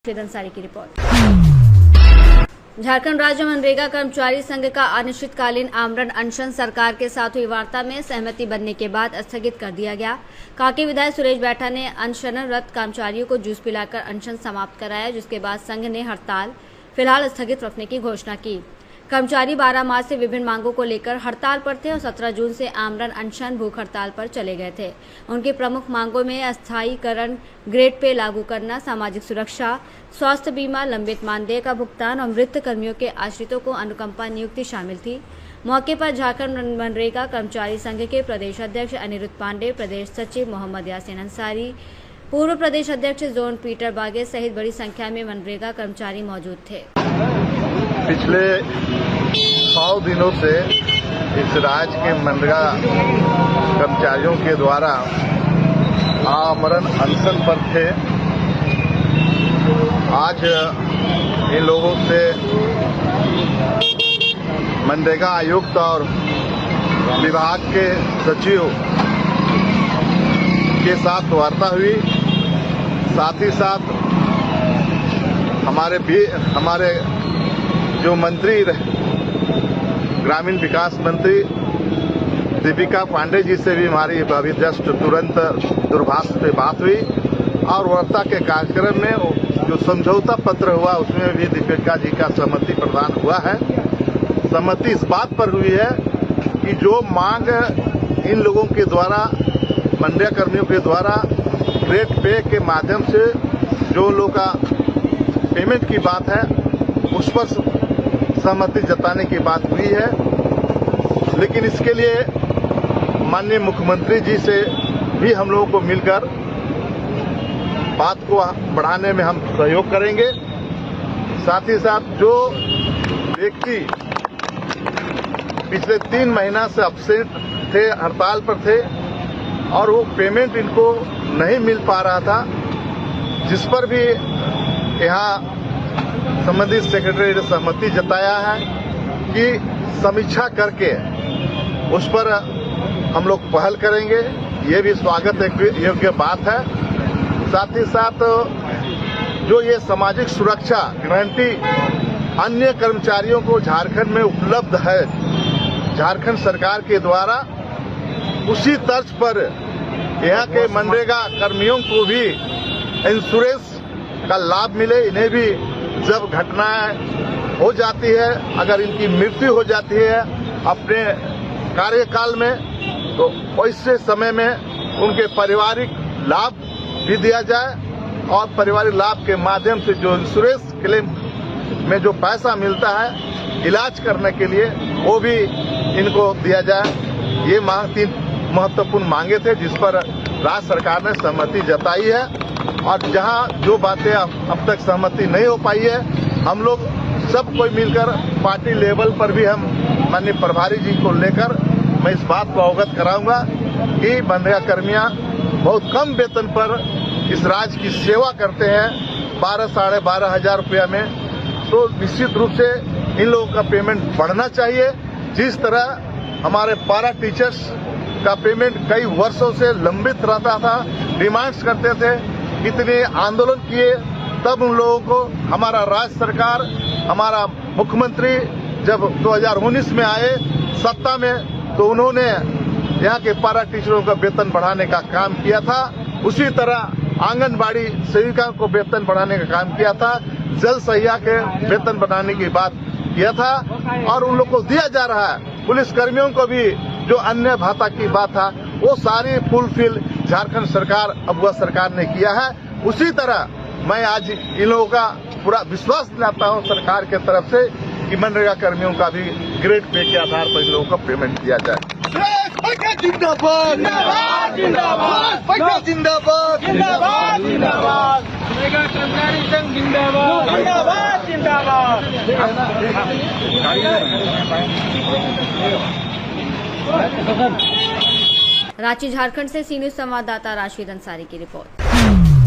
अंसारी की रिपोर्ट। झारखंड राज्य मनरेगा कर्मचारी संघ का अनिश्चितकालीन आमरण अनशन सरकार के साथ हुई वार्ता में सहमति बनने के बाद स्थगित कर दिया गया। कांके विधायक सुरेश बैठा ने अनशनरत कर्मचारियों को जूस पिलाकर अनशन समाप्त कराया, जिसके बाद संघ ने हड़ताल फिलहाल स्थगित रखने की घोषणा की। कर्मचारी 12 मार्च से विभिन्न मांगों को लेकर हड़ताल पर थे और 17 जून से आमरण अनशन भूख हड़ताल पर चले गए थे। उनकी प्रमुख मांगों में अस्थायीकरण, ग्रेड पे लागू करना, सामाजिक सुरक्षा, स्वास्थ्य बीमा, लंबित मानदेय का भुगतान और मृत कर्मियों के आश्रितों को अनुकंपा नियुक्ति शामिल थी। मौके पर झारखंड मनरेगा कर्मचारी संघ के प्रदेश अध्यक्ष अनिरुद्ध पांडे, प्रदेश सचिव मोहम्मद यासीन अंसारी, पूर्व प्रदेश अध्यक्ष जोन पीटर बागे सहित बड़ी संख्या में मनरेगा कर्मचारी मौजूद थे। पिछले 100 दिनों से इस राज्य के मनरेगा कर्मचारियों के द्वारा आमरण अनशन पर थे। आज इन लोगों से मनरेगा आयुक्त और विभाग के सचिव के साथ वार्ता हुई। साथ ही साथ हमारे जो मंत्री ग्रामीण विकास मंत्री दीपिका पांडे जी से भी हमारी अभी जस्ट तुरंत दूरभाष पे बात हुई और वार्ता के कार्यक्रम में जो समझौता पत्र हुआ उसमें भी दीपिका जी का सहमति प्रदान हुआ है। सहमति इस बात पर हुई है कि जो मांग इन लोगों के द्वारा मनरेगा कर्मियों के द्वारा ग्रेड पे के माध्यम से जो लोग का पेमेंट की बात है उस पर सहमति जताने की बात हुई है। लेकिन इसके लिए माननीय मुख्यमंत्री जी से भी हम लोगों को मिलकर बात को बढ़ाने में हम सहयोग करेंगे। साथ ही साथ जो व्यक्ति पिछले 3 महीना से अपसेंट थे, हड़ताल पर थे और वो पेमेंट इनको नहीं मिल पा रहा था, जिस पर भी यहाँ संबंधित सेक्रेटरी ने सहमति जताया है कि समीक्षा करके उस पर हम लोग पहल करेंगे। ये भी स्वागत योग्य बात है। साथ ही साथ जो ये सामाजिक सुरक्षा गारंटी अन्य कर्मचारियों को झारखंड में उपलब्ध है झारखंड सरकार के द्वारा, उसी तर्ज पर यहाँ के मनरेगा कर्मियों को भी इंश्योरेंस का लाभ मिले। इन्हें भी जब घटनाएं हो जाती है, अगर इनकी मृत्यु हो जाती है अपने कार्यकाल में, तो वैसे समय में उनके पारिवारिक लाभ भी दिया जाए और पारिवारिक लाभ के माध्यम से जो इंश्योरेंस क्लेम में जो पैसा मिलता है इलाज करने के लिए वो भी इनको दिया जाए। ये 3 महत्वपूर्ण मांगे थे जिस पर राज्य सरकार ने सहमति जताई है और जहां जो बातें अब तक सहमति नहीं हो पाई है, हम लोग सब कोई मिलकर पार्टी लेवल पर भी हम माननीय प्रभारी जी को लेकर मैं इस बात को अवगत कराऊंगा कि मनरेगा कर्मियां बहुत कम वेतन पर इस राज्य की सेवा करते हैं, 12-साढ़े 12 हजार रुपया में। तो निश्चित रूप से इन लोगों का पेमेंट बढ़ना चाहिए। जिस तरह हमारे पारा टीचर्स का पेमेंट कई वर्षों से लंबित रहता था, डिमांड्स करते थे, इतने आंदोलन किए, तब उन लोगों को हमारा राज्य सरकार, हमारा मुख्यमंत्री जब 2019 में आए सत्ता में, तो उन्होंने यहाँ के पारा टीचरों का वेतन बढ़ाने का काम किया था। उसी तरह आंगनबाड़ी सेविकाओं को वेतन बढ़ाने का काम किया था, जल सहिया के वेतन बढ़ाने की बात किया था और उन लोग को दिया जा रहा है। पुलिस कर्मियों को भी जो अन्य भाता की बात था वो सारी फुलफिल झारखंड सरकार, अबुआ सरकार ने किया है। उसी तरह मैं आज इन लोगों का पूरा विश्वास दिलाता हूं सरकार के तरफ से कि मनरेगा कर्मियों का भी ग्रेड पे के आधार पर इन लोगों को पेमेंट दिया जाए। जिंदाबाद जिंदाबाद जिंदाबाद जिंदाबाद जिंदाबाद मनरेगा कर्मचारी संघ जिंदाबाद जिंदाबाद जिंदाबाद। रांची झारखंड से सी न्यूज़ संवाददाता राशिद अंसारी की रिपोर्ट।